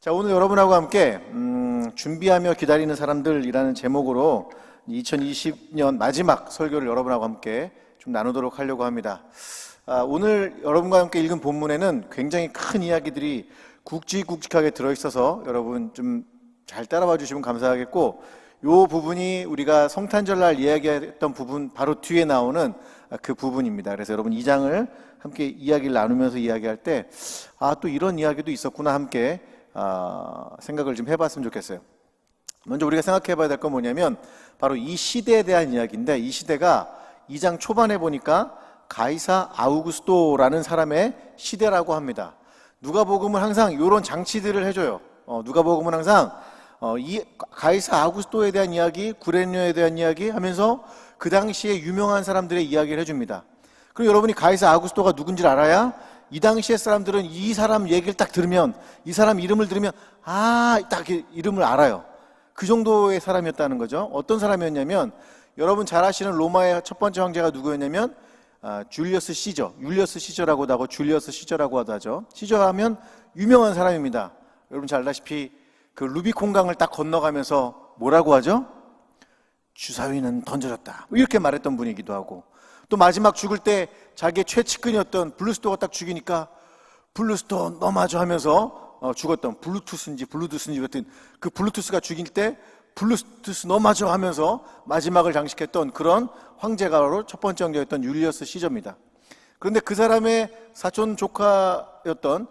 자, 오늘 여러분하고 함께 준비하며 기다리는 사람들이라는 제목으로 2020년 마지막 설교를 여러분하고 함께 좀 나누도록 하려고 합니다. 오늘 여러분과 함께 읽은 본문에는 굉장히 큰 이야기들이 굵직굵직하게 들어있어서 여러분 좀 잘 따라와 주시면 감사하겠고, 이 부분이 우리가 성탄절날 이야기했던 부분 바로 뒤에 나오는 그 부분입니다. 그래서 여러분 2장을 함께 이야기를 나누면서 이야기할 때 또 이런 이야기도 있었구나 함께 생각을 좀 해봤으면 좋겠어요. 먼저 우리가 생각해 봐야 될 건 뭐냐면 바로 이 시대에 대한 이야기인데, 이 시대가 2장 초반에 보니까 가이사 아우구스토라는 사람의 시대라고 합니다. 누가복음은 항상 이런 장치들을 해줘요. 누가복음은 항상 이 가이사 아우구스토에 대한 이야기, 구레뇨에 대한 이야기 하면서 그 당시에 유명한 사람들의 이야기를 해줍니다. 그리고 여러분이 가이사 아우구스토가 누군지를 알아야 이 당시의 사람들은 이 사람 얘기를 딱 들으면, 이 사람 이름을 들으면 딱 이름을 알아요. 그 정도의 사람이었다는 거죠. 어떤 사람이었냐면, 여러분 잘 아시는 로마의 첫 번째 황제가 누구였냐면 줄리어스 시저, 율리어스 시저라고도 하고 줄리어스 시저라고도 하죠. 시저 하면 유명한 사람입니다. 여러분 잘 알다시피 그 루비콘 강을 딱 건너가면서 뭐라고 하죠? 주사위는 던져졌다, 이렇게 말했던 분이기도 하고, 또 마지막 죽을 때 자기의 최측근이었던 블루스토가 딱 죽이니까 블루스토 너 맞아 하면서 죽었던, 블루투스인지 블루투스인지 같은 그 블루투스가 죽일 때 블루투스 너 맞아 하면서 마지막을 장식했던 그런 황제가 바로 첫 번째 황제였던 율리어스 시저입니다. 그런데 그 사람의 사촌 조카였던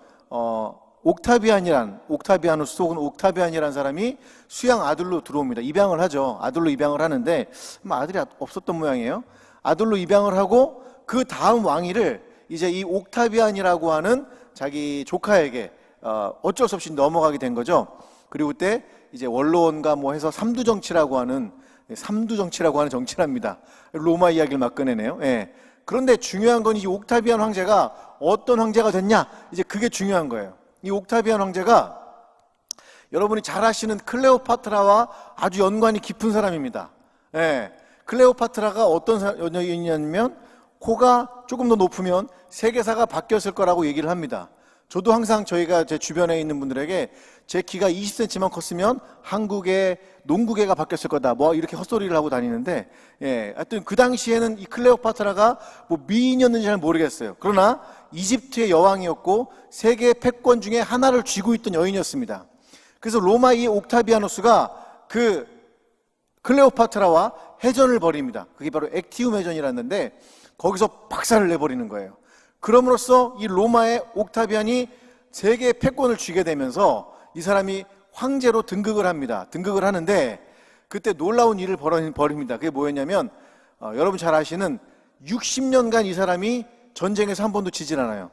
옥타비아누스 혹은 옥타비안이라는 사람이 수양 아들로 들어옵니다. 입양을 하죠. 아들로 입양을 하는데 아들이 없었던 모양이에요. 아들로 입양을 하고 그 다음 왕위를 이제 이 옥타비안이라고 하는 자기 조카에게 어쩔 수 없이 넘어가게 된 거죠. 그리고 그때 이제 원로원과 뭐 해서 삼두정치라고 하는 정치랍니다. 로마 이야기를 막 꺼내네요. 예. 그런데 중요한 건 이 옥타비안 황제가 어떤 황제가 됐냐, 이제 그게 중요한 거예요. 이 옥타비안 황제가 여러분이 잘 아시는 클레오파트라와 아주 연관이 깊은 사람입니다. 예. 클레오파트라가 어떤 연예인이냐면 코가 조금 더 높으면 세계사가 바뀌었을 거라고 얘기를 합니다. 저도 항상 저희가 제 주변에 있는 분들에게 제 키가 20cm만 컸으면 한국의 농구계가 바뀌었을 거다, 뭐 이렇게 헛소리를 하고 다니는데, 하여튼 그 당시에는 이 클레오파트라가 뭐 미인이었는지 잘 모르겠어요. 그러나 이집트의 여왕이었고 세계 패권 중에 하나를 쥐고 있던 여인이었습니다. 그래서 로마 이 옥타비아누스가 그 클레오파트라와 해전을 벌입니다. 그게 바로 액티움 해전이라는데 거기서 박살을 내버리는 거예요. 그럼으로써 이 로마의 옥타비안이 세계 패권을 쥐게 되면서 이 사람이 황제로 등극을 합니다. 등극을 하는데 그때 놀라운 일을 벌입니다. 그게 뭐였냐면 여러분 잘 아시는 60년간 이 사람이 전쟁에서 한 번도 지질 않아요.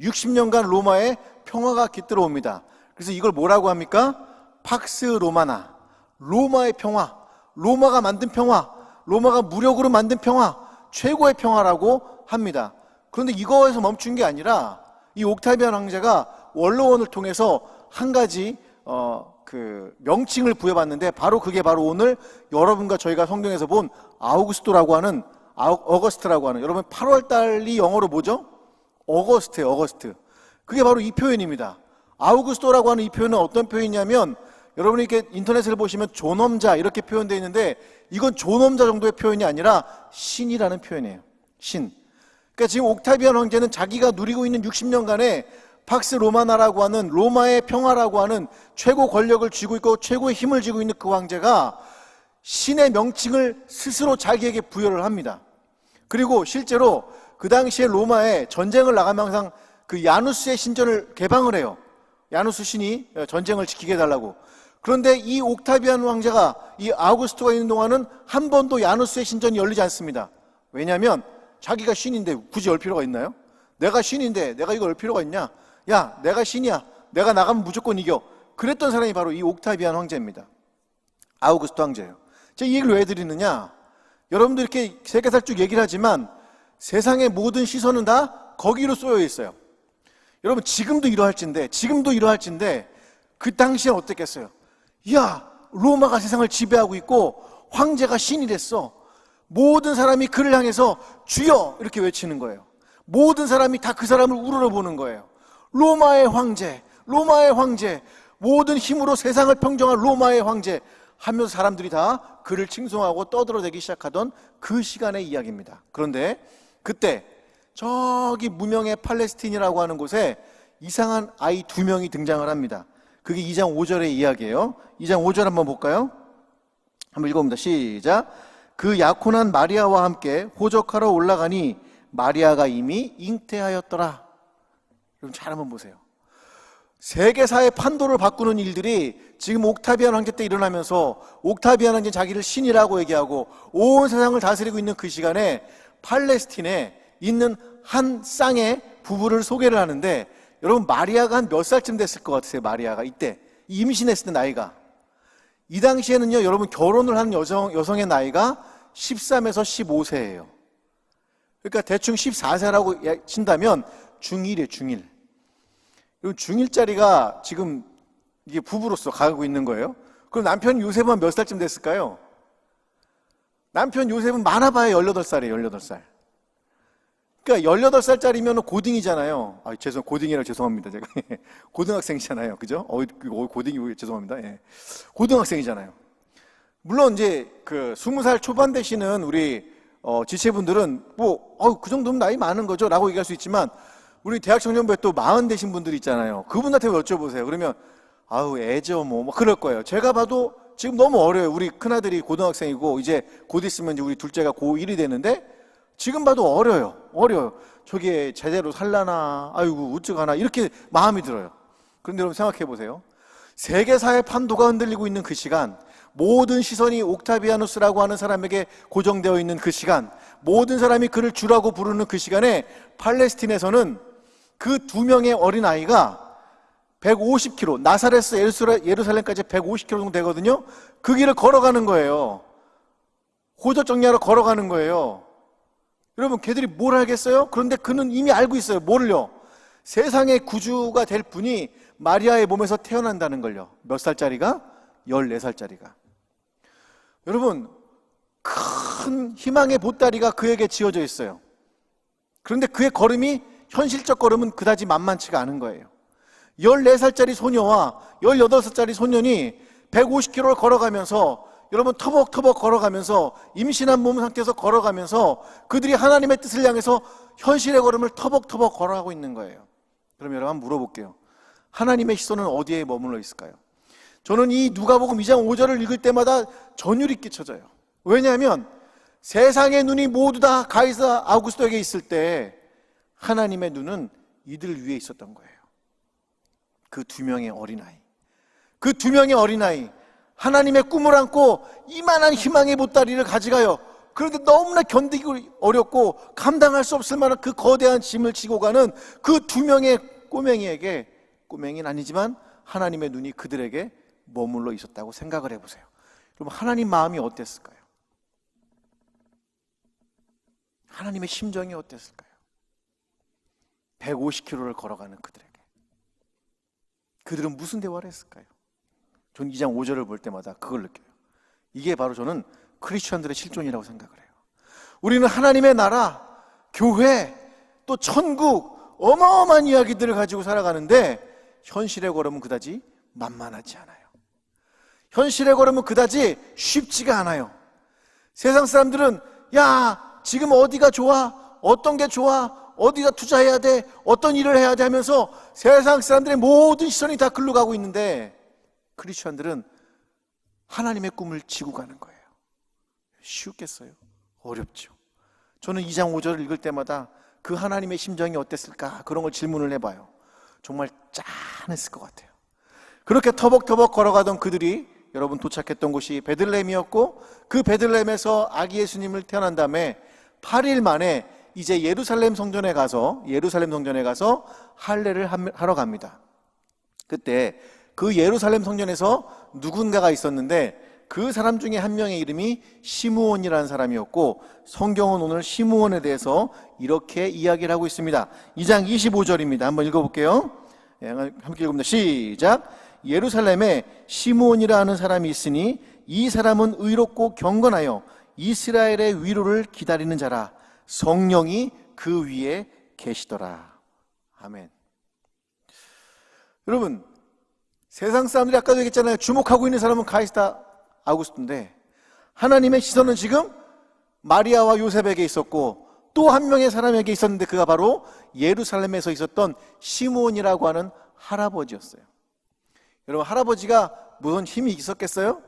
60년간 로마에 평화가 깃들어옵니다. 그래서 이걸 뭐라고 합니까? 팍스 로마나, 로마의 평화, 로마가 만든 평화, 로마가 무력으로 만든 평화, 최고의 평화라고 합니다. 그런데 이거에서 멈춘 게 아니라 이 옥타비안 황제가 원로원을 통해서 한 가지 그 명칭을 부여받는데, 그게 바로 오늘 여러분과 저희가 성경에서 본 아우구스토라고 하는, 어거스트라고 하는, 여러분 8월 달이 영어로 뭐죠? 어거스트예요. 어거스트. 그게 바로 이 표현입니다. 아우구스토라고 하는 이 표현은 어떤 표현이냐면, 여러분이 이렇게 인터넷을 보시면 존엄자 이렇게 표현되어 있는데 이건 존엄자 정도의 표현이 아니라 신이라는 표현이에요. 신. 그러니까 지금 옥타비안 황제는 자기가 누리고 있는 60년간의 팍스 로마나라고 하는 로마의 평화라고 하는 최고 권력을 쥐고 있고 최고의 힘을 쥐고 있는 그 황제가 신의 명칭을 스스로 자기에게 부여를 합니다. 그리고 실제로 그 당시에 로마에 전쟁을 나가면 항상 그 야누스의 신전을 개방을 해요. 야누스 신이 전쟁을 지키게 해달라고. 그런데 이 옥타비안 황제가, 이 아우구스토가 있는 동안은 한 번도 야누스의 신전이 열리지 않습니다. 왜냐하면 자기가 신인데 굳이 열 필요가 있나요? 내가 신인데 내가 이거 열 필요가 있냐? 야, 내가 신이야, 내가 나가면 무조건 이겨. 그랬던 사람이 바로 이 옥타비안 황제입니다. 아우구스토 황제예요. 제가 이 얘기를 왜 드리느냐, 여러분들 이렇게 세계사를 쭉 얘기를 하지만 세상의 모든 시선은 다 거기로 쏘여 있어요. 여러분 지금도 이러할진데 그 당시엔 어땠겠어요? 야, 로마가 세상을 지배하고 있고 황제가 신이 됐어. 모든 사람이 그를 향해서 주여 이렇게 외치는 거예요. 모든 사람이 다 그 사람을 우러러보는 거예요. 로마의 황제, 로마의 황제, 모든 힘으로 세상을 평정한 로마의 황제 하면서 사람들이 다 그를 칭송하고 떠들어대기 시작하던 그 시간의 이야기입니다. 그런데 그때 저기 무명의 팔레스틴이라고 하는 곳에 이상한 아이 2명이 등장을 합니다. 그게 2장 5절의 이야기예요. 2장 5절 한번 볼까요? 한번 읽어봅니다. 시작. 그 약혼한 마리아와 함께 호적하러 올라가니 마리아가 이미 잉태하였더라. 여러분 잘 한번 보세요. 세계사의 판도를 바꾸는 일들이 지금 옥타비안 황제 때 일어나면서 옥타비안 황제 자기를 신이라고 얘기하고 온 세상을 다스리고 있는 그 시간에 팔레스틴에 있는 한 쌍의 부부를 소개를 하는데, 여러분 마리아가 한 몇 살쯤 됐을 것 같으세요? 마리아가 이때 임신했을 때 나이가, 이 당시에는요 여러분 결혼을 한 여성의 나이가 13에서 15세예요. 그러니까 대충 14세라고 친다면 중1이에요. 중1. 중1짜리가 지금 이게 부부로서 가고 있는 거예요. 그럼 남편 요셉은 몇 살쯤 됐을까요? 남편 요셉은 많아봐야 18살이에요. 18살. 그러니까 18살짜리면 고딩이잖아요. 고딩이라 죄송합니다. 제가. 고등학생이잖아요. 그죠? 고딩이 죄송합니다. 예. 고등학생이잖아요. 물론 이제 그 20살 초반 되시는 우리 지체분들은 그 정도면 나이 많은 거죠 라고 얘기할 수 있지만, 우리 대학 청년부에 또 40 되신 분들이 있잖아요. 그분한테 여쭤보세요. 그러면 애죠 뭐 그럴 거예요. 제가 봐도 지금 너무 어려요. 우리 큰아들이 고등학생이고 이제 곧 있으면 이제 우리 둘째가 고1이 되는데 지금 봐도 어려요. 저게 제대로 살라나, 아이고 우ጭ가나 이렇게 마음이 들어요. 그런데 여러분 생각해 보세요. 세계사의 판도가 흔들리고 있는 그 시간, 모든 시선이 옥타비아누스라고 하는 사람에게 고정되어 있는 그 시간, 모든 사람이 그를 주라고 부르는 그 시간에 팔레스틴에서는 그 2명의 어린아이가 150km, 나사렛에서 예루살렘까지 150km 정도 되거든요. 그 길을 걸어가는 거예요. 호적 정리하러 걸어가는 거예요. 여러분 걔들이 뭘 알겠어요? 그런데 그는 이미 알고 있어요. 뭘요? 세상의 구주가 될 분이 마리아의 몸에서 태어난다는 걸요. 몇 살짜리가? 14살짜리가. 여러분 큰 희망의 보따리가 그에게 지어져 있어요. 그런데 그의 걸음이, 현실적 걸음은 그다지 만만치가 않은 거예요. 14살짜리 소녀와 18살짜리 소년이 150km를 걸어가면서, 여러분 터벅터벅 걸어가면서, 임신한 몸 상태에서 걸어가면서 그들이 하나님의 뜻을 향해서 현실의 걸음을 터벅터벅 걸어가고 있는 거예요. 그럼 여러분 한번 물어볼게요. 하나님의 시선은 어디에 머물러 있을까요? 저는 이 누가복음 2장 5절을 읽을 때마다 전율이 끼쳐져요. 왜냐하면 세상의 눈이 모두 다 가이사 아우구스토에게 있을 때 하나님의 눈은 이들 위에 있었던 거예요. 그 2명의 어린아이, 그 2명의 어린아이, 하나님의 꿈을 안고 이만한 희망의 보따리를 가져가요. 그런데 너무나 견디기 어렵고 감당할 수 없을 만한 그 거대한 짐을 지고 가는 그 2명의 꼬맹이에게, 꼬맹이는 아니지만 하나님의 눈이 그들에게 머물러 있었다고 생각을 해보세요. 여러분 하나님 마음이 어땠을까요? 하나님의 심정이 어땠을까요? 150km를 걸어가는 그들에게 그들은 무슨 대화를 했을까요? 전 2장 5절을 볼 때마다 그걸 느껴요. 이게 바로 저는 크리스천들의 실존이라고 생각을 해요. 우리는 하나님의 나라, 교회, 또 천국, 어마어마한 이야기들을 가지고 살아가는데 현실의 걸음은 그다지 만만하지 않아요. 현실의 걸음은 그다지 쉽지가 않아요. 세상 사람들은 지금 어디가 좋아? 어떤 게 좋아? 어디다 투자해야 돼? 어떤 일을 해야 돼? 하면서 세상 사람들의 모든 시선이 다 글로 가고 있는데 크리스천들은 하나님의 꿈을 지고 가는 거예요. 쉽겠어요? 어렵죠. 저는 2장 5절을 읽을 때마다 그 하나님의 심정이 어땠을까? 그런 걸 질문을 해봐요. 정말 짠했을 것 같아요. 그렇게 터벅터벅 걸어가던 그들이 여러분 도착했던 곳이 베들레헴이었고, 그 베들레헴에서 아기 예수님을 태어난 다음에 8일 만에 이제 예루살렘 성전에 가서 할례를 하러 갑니다. 그때 그 예루살렘 성전에서 누군가가 있었는데 그 사람 중에 한 명의 이름이 시므온이라는 사람이었고, 성경은 오늘 시므온에 대해서 이렇게 이야기를 하고 있습니다. 2장 25절입니다. 한번 읽어볼게요. 함께 읽습니다. 시작. 예루살렘에 시므온이라 하는 사람이 있으니 이 사람은 의롭고 경건하여 이스라엘의 위로를 기다리는 자라. 성령이 그 위에 계시더라. 아멘. 여러분, 세상 사람들이 아까도 얘기했잖아요. 주목하고 있는 사람은 가이사 아우구스토인데 하나님의 시선은 지금 마리아와 요셉에게 있었고 또 한 명의 사람에게 있었는데 그가 바로 예루살렘에서 있었던 시므온이라고 하는 할아버지였어요. 여러분, 할아버지가 무슨 힘이 있었겠어요?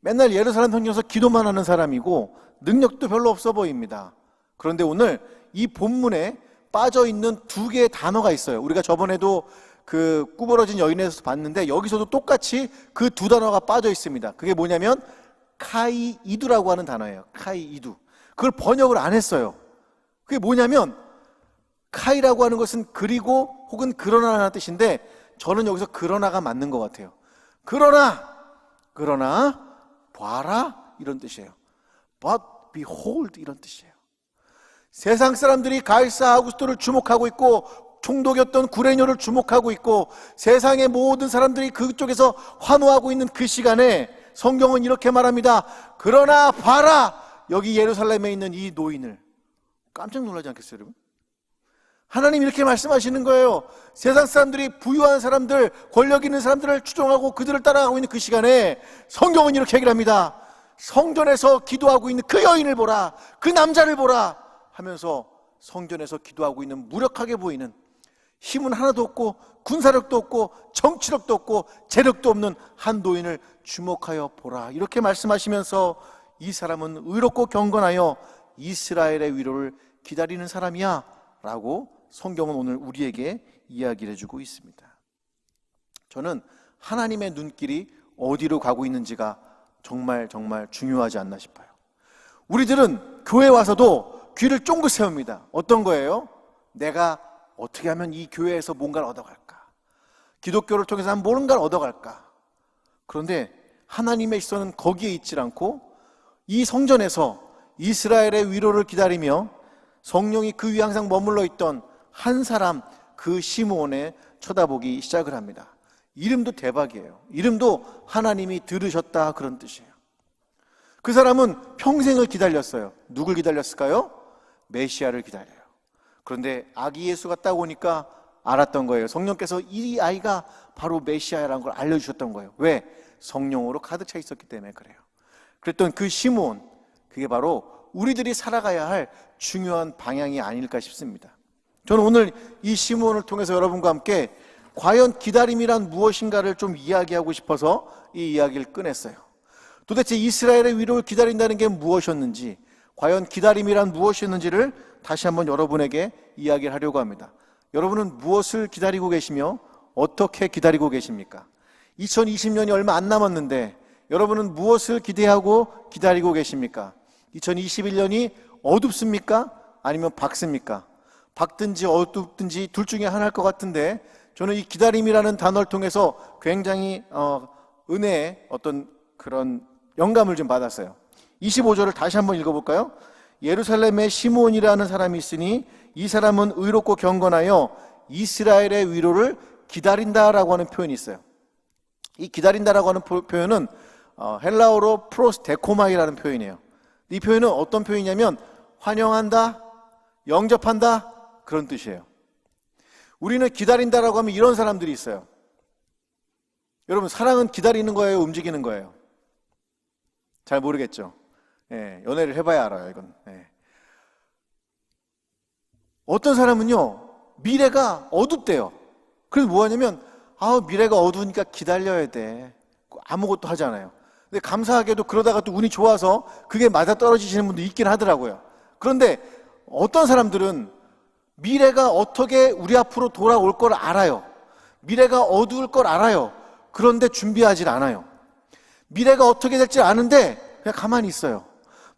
맨날 예루살렘 성경에서 기도만 하는 사람이고 능력도 별로 없어 보입니다. 그런데 오늘 이 본문에 빠져있는 두 개의 단어가 있어요. 우리가 저번에도 그 구부러진 여인에서 봤는데 여기서도 똑같이 그 두 단어가 빠져 있습니다. 그게 뭐냐면 카이이두라고 하는 단어예요. 카이이두. 그걸 번역을 안 했어요. 그게 뭐냐면 카이라고 하는 것은 그리고 혹은 그러나라는 뜻인데 저는 여기서 그러나가 맞는 것 같아요. 그러나 봐라 이런 뜻이에요. But behold 이런 뜻이에요. 세상 사람들이 가이사 아우구스토를 주목하고 있고 총독이었던 구레뇨를 주목하고 있고 세상의 모든 사람들이 그쪽에서 환호하고 있는 그 시간에 성경은 이렇게 말합니다. 그러나 봐라 여기 예루살렘에 있는 이 노인을. 깜짝 놀라지 않겠어요, 여러분? 하나님 이렇게 말씀하시는 거예요. 세상 사람들이 부유한 사람들, 권력 있는 사람들을 추종하고 그들을 따라가고 있는 그 시간에 성경은 이렇게 얘기를 합니다. 성전에서 기도하고 있는 그 여인을 보라, 그 남자를 보라 하면서 성전에서 기도하고 있는 무력하게 보이는, 힘은 하나도 없고 군사력도 없고 정치력도 없고 재력도 없는 한 노인을 주목하여 보라 이렇게 말씀하시면서 이 사람은 의롭고 경건하여 이스라엘의 위로를 기다리는 사람이야 라고 성경은 오늘 우리에게 이야기를 해주고 있습니다. 저는 하나님의 눈길이 어디로 가고 있는지가 정말 중요하지 않나 싶어요. 우리들은 교회 와서도 귀를 쫑긋 세웁니다. 어떤 거예요? 내가 어떻게 하면 이 교회에서 뭔가를 얻어갈까? 기독교를 통해서 뭔가를 얻어갈까? 그런데 하나님의 시선은 거기에 있질 않고 이 성전에서 이스라엘의 위로를 기다리며 성령이 그 위에 항상 머물러 있던 한 사람, 그 시므온에 쳐다보기 시작을 합니다. 이름도 대박이에요. 이름도 하나님이 들으셨다 그런 뜻이에요. 그 사람은 평생을 기다렸어요. 누굴 기다렸을까요? 메시아를 기다려요. 그런데 아기 예수가 딱 오니까 알았던 거예요. 성령께서 이 아이가 바로 메시아라는 걸 알려주셨던 거예요. 왜? 성령으로 가득 차 있었기 때문에 그래요. 그랬던 그 시므온, 그게 바로 우리들이 살아가야 할 중요한 방향이 아닐까 싶습니다. 저는 오늘 이 시므온을 통해서 여러분과 함께 과연 기다림이란 무엇인가를 좀 이야기하고 싶어서 이 이야기를 꺼냈어요. 도대체 이스라엘의 위로를 기다린다는 게 무엇이었는지, 과연 기다림이란 무엇이었는지를 다시 한번 여러분에게 이야기를 하려고 합니다. 여러분은 무엇을 기다리고 계시며 어떻게 기다리고 계십니까? 2020년이 얼마 안 남았는데 여러분은 무엇을 기대하고 기다리고 계십니까? 2021년이 어둡습니까? 아니면 밝습니까? 밝든지 어둡든지 둘 중에 하나일 것 같은데 저는 이 기다림이라는 단어를 통해서 굉장히 은혜의 어떤 그런 영감을 좀 받았어요. 25절을 다시 한번 읽어볼까요? 예루살렘에 시므온이라는 사람이 있으니 이 사람은 의롭고 경건하여 이스라엘의 위로를 기다린다라고 하는 표현이 있어요. 이 기다린다라고 하는 표현은 헬라어로 프로스데코마이라는 표현이에요. 이 표현은 어떤 표현이냐면 환영한다, 영접한다 그런 뜻이에요. 우리는 기다린다라고 하면 이런 사람들이 있어요. 여러분, 사랑은 기다리는 거예요, 움직이는 거예요? 잘 모르겠죠. 예, 연애를 해봐야 알아요, 이건. 예. 어떤 사람은요, 미래가 어둡대요. 그래서 뭐 하냐면, 미래가 어두우니까 기다려야 돼. 아무것도 하지 않아요. 근데 감사하게도 그러다가 또 운이 좋아서 그게 맞아 떨어지시는 분도 있긴 하더라고요. 그런데 어떤 사람들은 미래가 어떻게 우리 앞으로 돌아올 걸 알아요. 미래가 어두울 걸 알아요. 그런데 준비하질 않아요. 미래가 어떻게 될지 아는데 그냥 가만히 있어요.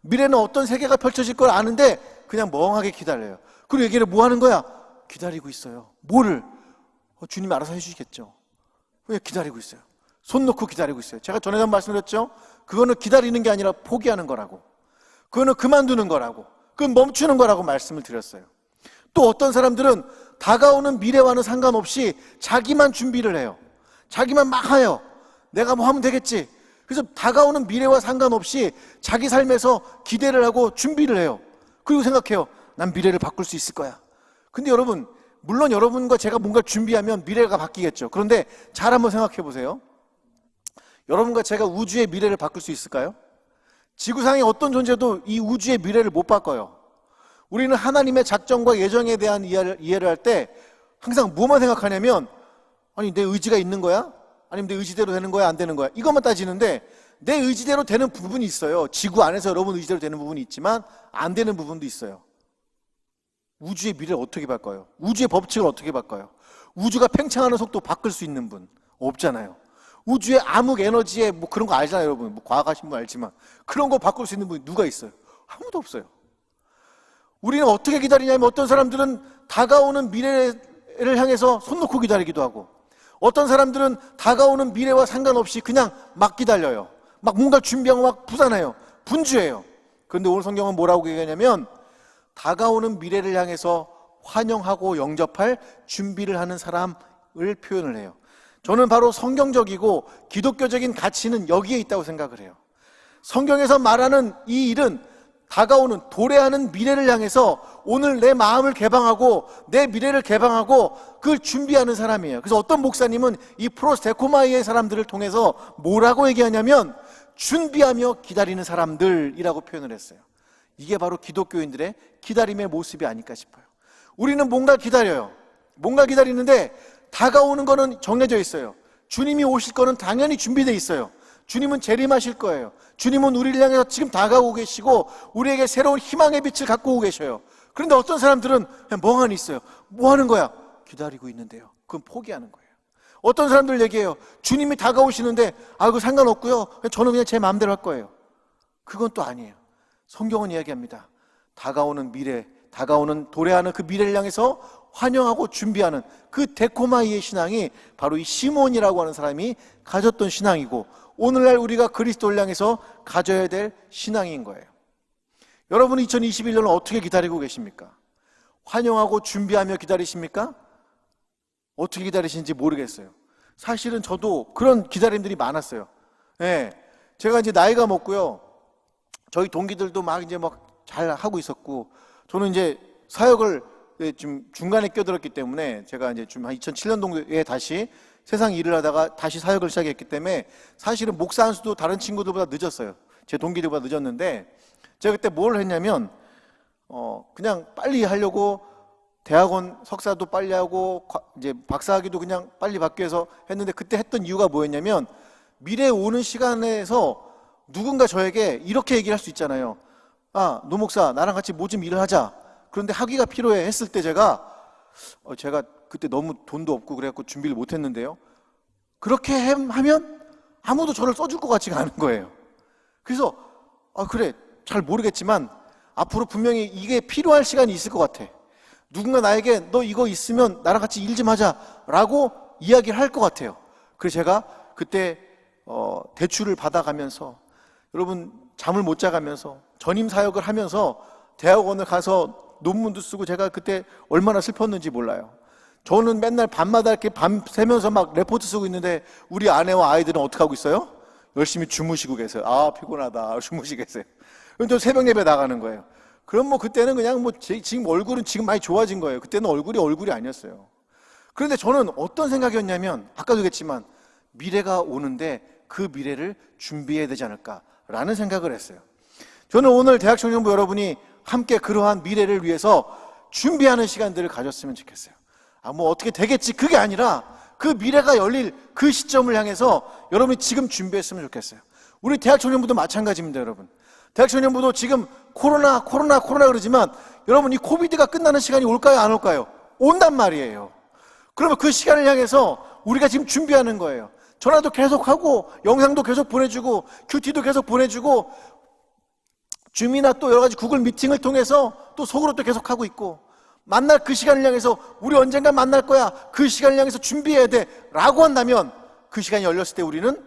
미래는 어떤 세계가 펼쳐질 걸 아는데 그냥 멍하게 기다려요. 그리고 얘기를 뭐 하는 거야? 기다리고 있어요. 뭐를? 주님이 알아서 해주시겠죠. 왜 기다리고 있어요? 손 놓고 기다리고 있어요. 제가 전에 한번 말씀드렸죠? 그거는 기다리는 게 아니라 포기하는 거라고. 그거는 그만두는 거라고. 그건 멈추는 거라고 말씀을 드렸어요. 또 어떤 사람들은 다가오는 미래와는 상관없이 자기만 준비를 해요. 자기만 막 해요. 내가 뭐 하면 되겠지. 그래서 다가오는 미래와 상관없이 자기 삶에서 기대를 하고 준비를 해요. 그리고 생각해요. 난 미래를 바꿀 수 있을 거야. 근데 여러분, 물론 여러분과 제가 뭔가 준비하면 미래가 바뀌겠죠. 그런데 잘 한번 생각해 보세요. 여러분과 제가 우주의 미래를 바꿀 수 있을까요? 지구상의 어떤 존재도 이 우주의 미래를 못 바꿔요. 우리는 하나님의 작정과 예정에 대한 이해를 할 때 항상 뭐만 생각하냐면, 아니 내 의지가 있는 거야? 아니면 내 의지대로 되는 거야? 안 되는 거야? 이것만 따지는데, 내 의지대로 되는 부분이 있어요. 지구 안에서 여러분 의지대로 되는 부분이 있지만 안 되는 부분도 있어요. 우주의 미래를 어떻게 바꿔요? 우주의 법칙을 어떻게 바꿔요? 우주가 팽창하는 속도 바꿀 수 있는 분 없잖아요. 우주의 암흑 에너지에 뭐 그런 거 알잖아요, 여러분. 뭐 과학하신 분 알지만 그런 거 바꿀 수 있는 분이 누가 있어요? 아무도 없어요. 우리는 어떻게 기다리냐면, 어떤 사람들은 다가오는 미래를 향해서 손 놓고 기다리기도 하고, 어떤 사람들은 다가오는 미래와 상관없이 그냥 막 기다려요. 막 뭔가 준비하고 막 부산해요. 분주해요. 그런데 오늘 성경은 뭐라고 얘기하냐면, 다가오는 미래를 향해서 환영하고 영접할 준비를 하는 사람을 표현을 해요. 저는 바로 성경적이고 기독교적인 가치는 여기에 있다고 생각을 해요. 성경에서 말하는 이 일은 다가오는 도래하는 미래를 향해서 오늘 내 마음을 개방하고 내 미래를 개방하고 그걸 준비하는 사람이에요. 그래서 어떤 목사님은 이 프로스테코마이의 사람들을 통해서 뭐라고 얘기하냐면, 준비하며 기다리는 사람들이라고 표현을 했어요. 이게 바로 기독교인들의 기다림의 모습이 아닐까 싶어요. 우리는 뭔가 기다려요. 뭔가 기다리는데 다가오는 거는 정해져 있어요. 주님이 오실 거는 당연히 준비되어 있어요. 주님은 재림하실 거예요. 주님은 우리를 향해서 지금 다가오고 계시고 우리에게 새로운 희망의 빛을 갖고 오고 계셔요. 그런데 어떤 사람들은 그냥 멍하니 있어요. 뭐 하는 거야? 기다리고 있는데요. 그건 포기하는 거예요. 어떤 사람들 얘기해요. 주님이 다가오시는데 그거 상관없고요, 저는 그냥 제 마음대로 할 거예요. 그건 또 아니에요. 성경은 이야기합니다. 다가오는 미래, 다가오는 도래하는 그 미래를 향해서 환영하고 준비하는 그 데코마이의 신앙이 바로 이 시몬이라고 하는 사람이 가졌던 신앙이고, 오늘날 우리가 그리스도를 향해서 가져야 될 신앙인 거예요. 여러분은 2021년을 어떻게 기다리고 계십니까? 환영하고 준비하며 기다리십니까? 어떻게 기다리시는지 모르겠어요. 사실은 저도 그런 기다림들이 많았어요. 네. 제가 이제 나이가 먹고요, 저희 동기들도 막 이제 막 잘 하고 있었고, 저는 이제 사역을 좀 중간에 껴들었기 때문에, 제가 이제 좀 한 2007년도에 다시 세상 일을 하다가 다시 사역을 시작했기 때문에 사실은 목사 한 수도 다른 친구들보다 늦었어요. 제 동기들보다 늦었는데, 제가 그때 뭘 했냐면 그냥 빨리 하려고 대학원 석사도 빨리 하고 이제 박사학위도 그냥 빨리 받기 위해서 했는데, 그때 했던 이유가 뭐였냐면, 미래에 오는 시간에서 누군가 저에게 이렇게 얘기를 할 수 있잖아요. 노 목사, 나랑 같이 뭐 좀 일을 하자. 그런데 학위가 필요해 했을 때 제가 그때 너무 돈도 없고 그래갖고 준비를 못 했는데요, 그렇게 하면 아무도 저를 써줄 것 같지가 않은 거예요. 그래서 그래, 잘 모르겠지만 앞으로 분명히 이게 필요할 시간이 있을 것 같아. 누군가 나에게 너 이거 있으면 나랑 같이 일 좀 하자 라고 이야기를 할 것 같아요. 그래서 제가 그때 대출을 받아가면서, 여러분 잠을 못 자가면서 전임 사역을 하면서 대학원을 가서 논문도 쓰고, 제가 그때 얼마나 슬펐는지 몰라요. 저는 맨날 밤마다 이렇게 밤 새면서 막 레포트 쓰고 있는데, 우리 아내와 아이들은 어떻게 하고 있어요? 열심히 주무시고 계세요. 피곤하다, 주무시고 계세요. 그럼 또 새벽 예배 나가는 거예요. 그럼 뭐 그때는 그냥 지금 얼굴은 지금 많이 좋아진 거예요. 그때는 얼굴이 아니었어요. 그런데 저는 어떤 생각이었냐면, 아까도 얘기했지만 미래가 오는데 그 미래를 준비해야 되지 않을까라는 생각을 했어요. 저는 오늘 대학청년부 여러분이 함께 그러한 미래를 위해서 준비하는 시간들을 가졌으면 좋겠어요. 뭐 어떻게 되겠지, 그게 아니라 그 미래가 열릴 그 시점을 향해서 여러분이 지금 준비했으면 좋겠어요. 우리 대학청년부도 마찬가지입니다, 여러분. 대학청년부도 지금 코로나 그러지만, 여러분 이 코비드가 끝나는 시간이 올까요, 안 올까요? 온단 말이에요. 그러면 그 시간을 향해서 우리가 지금 준비하는 거예요. 전화도 계속하고, 영상도 계속 보내주고, 큐티도 계속 보내주고, 줌이나 또 여러 가지 구글 미팅을 통해서 또 속으로 또 계속하고 있고, 만날 그 시간을 향해서 우리 언젠가 만날 거야, 그 시간을 향해서 준비해야 돼 라고 한다면, 그 시간이 열렸을 때 우리는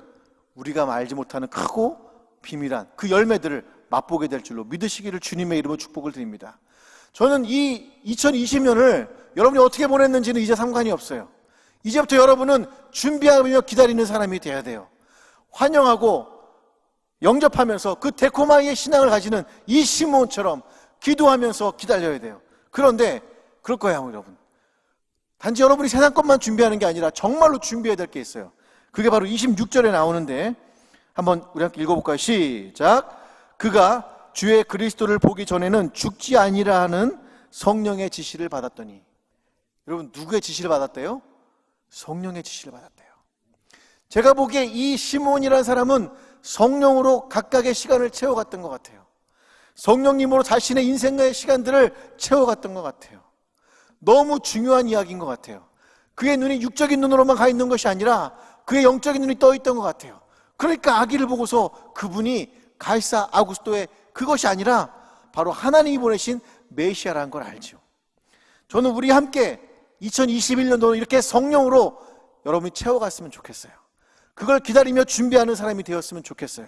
우리가 알지 못하는 크고 비밀한 그 열매들을 맛보게 될 줄로 믿으시기를 주님의 이름으로 축복을 드립니다. 저는 이 2020년을 여러분이 어떻게 보냈는지는 이제 상관이 없어요. 이제부터 여러분은 준비하며 기다리는 사람이 돼야 돼요. 환영하고 영접하면서 그 데코마이의 신앙을 가지는 이 시몬처럼 기도하면서 기다려야 돼요. 그런데 그럴 거예요, 여러분. 단지 여러분이 세상 것만 준비하는 게 아니라 정말로 준비해야 될 게 있어요. 그게 바로 26절에 나오는데 한번 우리 함께 읽어볼까요? 시작. 그가 주의 그리스도를 보기 전에는 죽지 아니라 하는 성령의 지시를 받았더니. 여러분, 누구의 지시를 받았대요? 성령의 지시를 받았대요. 제가 보기에 이 시몬이라는 사람은 성령으로 각각의 시간을 채워갔던 것 같아요. 성령님으로 자신의 인생의 시간들을 채워갔던 것 같아요. 너무 중요한 이야기인 것 같아요. 그의 눈이 육적인 눈으로만 가 있는 것이 아니라 그의 영적인 눈이 떠 있던 것 같아요. 그러니까 아기를 보고서 그분이 가이사 아구스토의 그것이 아니라 바로 하나님이 보내신 메시아라는 걸 알죠. 저는 우리 함께 2021년도는 이렇게 성령으로 여러분이 채워갔으면 좋겠어요. 그걸 기다리며 준비하는 사람이 되었으면 좋겠어요.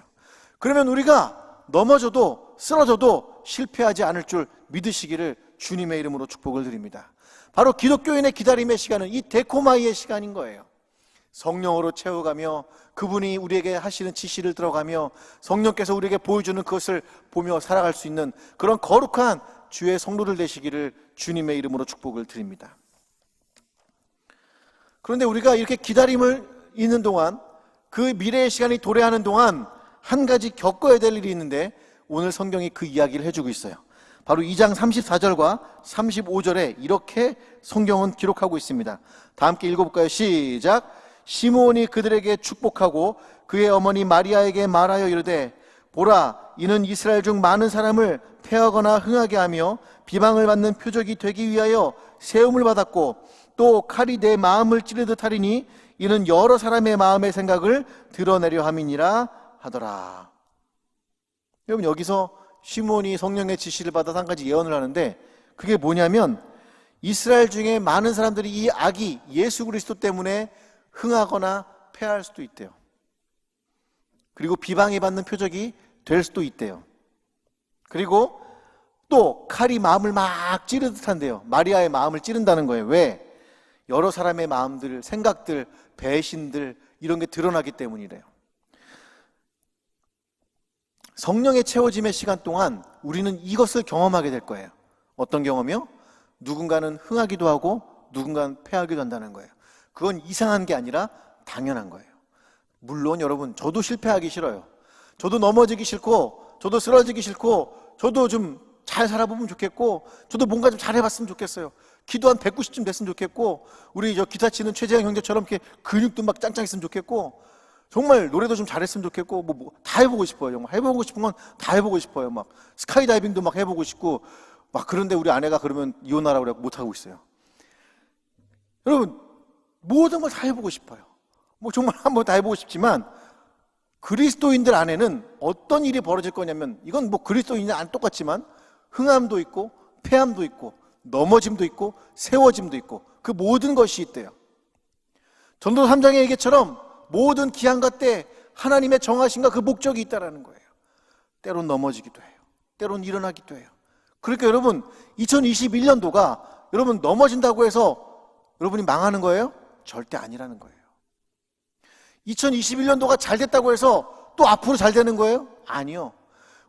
그러면 우리가 넘어져도 쓰러져도 실패하지 않을 줄 믿으시기를 주님의 이름으로 축복을 드립니다. 바로 기독교인의 기다림의 시간은 이 데코마이의 시간인 거예요. 성령으로 채워가며 그분이 우리에게 하시는 지시를 들어가며 성령께서 우리에게 보여주는 그것을 보며 살아갈 수 있는 그런 거룩한 주의 성도들 되시기를 주님의 이름으로 축복을 드립니다. 그런데 우리가 이렇게 기다림을 있는 동안, 그 미래의 시간이 도래하는 동안 한 가지 겪어야 될 일이 있는데 오늘 성경이 그 이야기를 해주고 있어요. 바로 2장 34절과 35절에 이렇게 성경은 기록하고 있습니다. 다 함께 읽어볼까요? 시작. 시므온이 그들에게 축복하고 그의 어머니 마리아에게 말하여 이르되 보라, 이는 이스라엘 중 많은 사람을 패하거나 흥하게 하며 비방을 받는 표적이 되기 위하여 세움을 받았고 또 칼이 내 마음을 찌르듯 하리니 이는 여러 사람의 마음의 생각을 드러내려 함이니라 하더라. 여러분, 여기서 시므온이 성령의 지시를 받아서 한 가지 예언을 하는데 그게 뭐냐면 이스라엘 중에 많은 사람들이 이 아기 예수 그리스도 때문에 흥하거나 패할 수도 있대요. 그리고 비방이 받는 표적이 될 수도 있대요. 그리고 또 칼이 마음을 막 찌르듯 한대요. 마리아의 마음을 찌른다는 거예요. 왜? 여러 사람의 마음들, 생각들, 배신들 이런 게 드러나기 때문이래요. 성령의 채워짐의 시간 동안 우리는 이것을 경험하게 될 거예요. 어떤 경험이요? 누군가는 흥하기도 하고 누군가는 패하기도 한다는 거예요. 그건 이상한 게 아니라 당연한 거예요. 물론 여러분, 저도 실패하기 싫어요. 저도 넘어지기 싫고 저도 쓰러지기 싫고 저도 좀 잘 살아보면 좋겠고 저도 뭔가 좀 잘해봤으면 좋겠어요. 키도 한 190쯤 됐으면 좋겠고 우리 저 기타 치는 최재형 형제처럼 이렇게 근육도 막 짱짱 있으면 좋겠고 정말 노래도 좀 잘했으면 좋겠고 뭐 다 해보고 싶어요. 정말 해보고 싶은 건 다 해보고 싶어요. 막 스카이다이빙도 막 해보고 싶고 막. 그런데 우리 아내가 그러면 이혼하라고 그래서 못하고 있어요. 여러분, 모든 걸 다 해보고 싶어요. 뭐 정말 한번 다 해보고 싶지만 그리스도인들 안에는 어떤 일이 벌어질 거냐면 이건 뭐 그리스도인이랑 안 똑같지만 흥함도 있고 패함도 있고 넘어짐도 있고 세워짐도 있고 그 모든 것이 있대요. 전도 3장의 얘기처럼 모든 기한과 때 하나님의 정하심과 그 목적이 있다라는 거예요. 때론 넘어지기도 해요. 때론 일어나기도 해요. 그러니까 여러분, 2021년도가 여러분 넘어진다고 해서 여러분이 망하는 거예요? 절대 아니라는 거예요. 2021년도가 잘 됐다고 해서 또 앞으로 잘 되는 거예요? 아니요.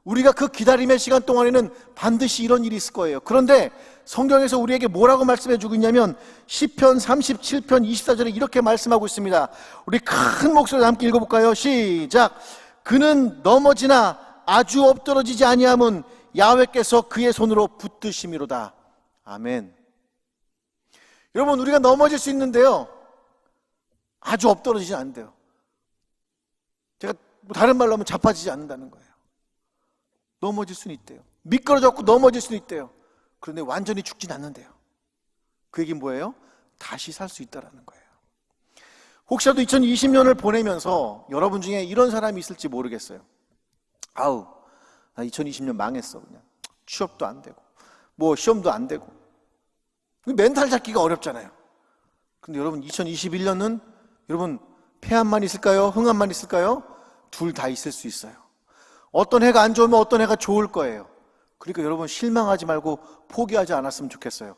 우리가 그 기다림의 시간 동안에는 반드시 이런 일이 있을 거예요. 그런데 성경에서 우리에게 뭐라고 말씀해 주고 있냐면 시편 37편 24절에 이렇게 말씀하고 있습니다. 우리 큰 목소리로 함께 읽어볼까요? 시작. 그는 넘어지나 아주 엎드러지지 아니함은 야훼께서 그의 손으로 붙드심이로다. 아멘. 여러분, 우리가 넘어질 수 있는데요, 아주 엎드러지지 않는데요. 제가 다른 말로 하면 자빠지지 않는다는 거예요. 넘어질 수는 있대요. 미끄러졌고 넘어질 수는 있대요. 그런데 완전히 죽진 않는데요. 그 얘기는 뭐예요? 다시 살 수 있다는 거예요. 혹시라도 2020년을 보내면서 여러분 중에 이런 사람이 있을지 모르겠어요. 아우, 나 2020년 망했어. 그냥 취업도 안 되고 뭐 시험도 안 되고. 멘탈 잡기가 어렵잖아요. 근데 여러분, 2021년은 여러분 패함만 있을까요? 흥함만 있을까요? 둘 다 있을 수 있어요. 어떤 해가 안 좋으면 어떤 해가 좋을 거예요. 그러니까 여러분, 실망하지 말고 포기하지 않았으면 좋겠어요.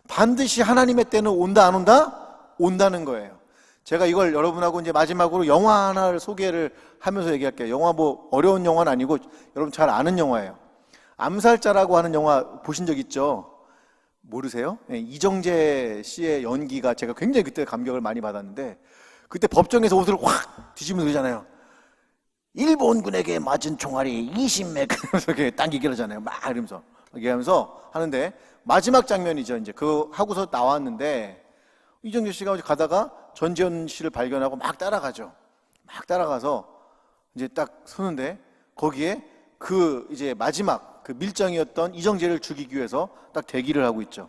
반드시 하나님의 때는 온다 안 온다? 온다는 거예요. 제가 이걸 여러분하고 이제 마지막으로 영화 하나를 소개를 하면서 얘기할게요. 영화 뭐 어려운 영화는 아니고 여러분 잘 아는 영화예요. 암살자라고 하는 영화 보신 적 있죠? 모르세요? 예, 이정재 씨의 연기가 제가 굉장히 그때 감격을 많이 받았는데, 그때 법정에서 옷을 확 뒤집으면서 그러잖아요. 일본군에게 맞은 총알이 20맥 그러면서 이렇게 당기기를 하잖아요. 막 이러면서 얘기하면서 하는데, 마지막 장면이죠. 이제 그 하고서 나왔는데, 이정재 씨가 가다가 전지현 씨를 발견하고 막 따라가죠. 막 따라가서 이제 딱 서는데, 거기에 그 이제 마지막 그 밀정이었던 이정재를 죽이기 위해서 딱 대기를 하고 있죠.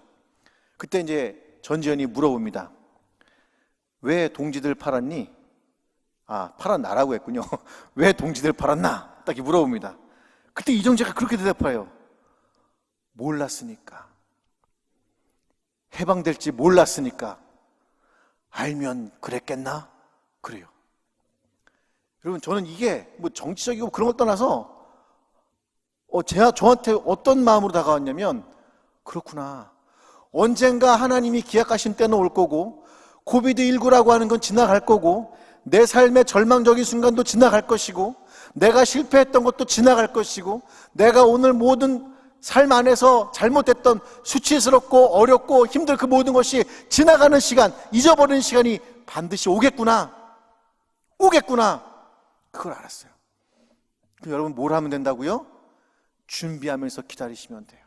그때 이제 전지현이 물어봅니다. 왜 동지들 팔았니? 아, 팔았나라고 했군요. 왜 동지들 팔았나? 딱 물어봅니다. 그때 이정재가 그렇게 대답해요. 몰랐으니까. 해방될지 몰랐으니까. 알면 그랬겠나? 그래요. 여러분, 저는 이게 뭐 정치적이고 그런 걸 떠나서 저한테 어떤 마음으로 다가왔냐면, 그렇구나. 언젠가 하나님이 기약하신 때는 올 거고, 코비드19라고 하는 건 지나갈 거고, 내 삶의 절망적인 순간도 지나갈 것이고, 내가 실패했던 것도 지나갈 것이고, 내가 오늘 모든 삶 안에서 잘못했던 수치스럽고 어렵고 힘들 그 모든 것이 지나가는 시간, 잊어버리는 시간이 반드시 오겠구나. 그걸 알았어요. 그럼 여러분 뭘 하면 된다고요? 준비하면서 기다리시면 돼요.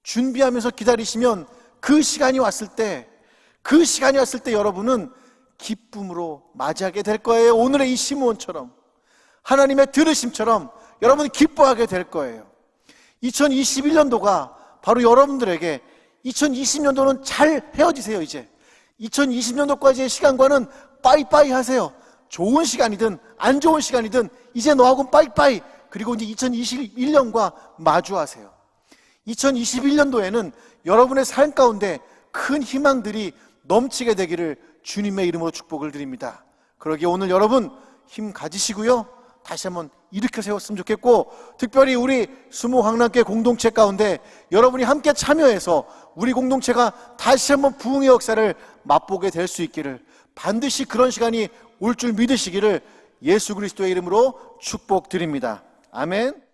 준비하면서 기다리시면 그 시간이 왔을 때 여러분은 기쁨으로 맞이하게 될 거예요. 오늘의 이 시므온처럼, 하나님의 들으심처럼 여러분이 기뻐하게 될 거예요. 2021년도가 바로 여러분들에게, 2020년도는 잘 헤어지세요. 이제 2020년도까지의 시간과는 빠이빠이 하세요. 좋은 시간이든 안 좋은 시간이든 이제 너하고는 빠이빠이. 그리고 이제 2021년과 마주하세요. 2021년도에는 여러분의 삶 가운데 큰 희망들이 넘치게 되기를 주님의 이름으로 축복을 드립니다. 그러기에 오늘 여러분 힘 가지시고요, 다시 한번 일으켜 세웠으면 좋겠고, 특별히 우리 수모 황남교회 공동체 가운데 여러분이 함께 참여해서 우리 공동체가 다시 한번 부흥의 역사를 맛보게 될 수 있기를, 반드시 그런 시간이 올 줄 믿으시기를 예수 그리스도의 이름으로 축복드립니다. 아멘.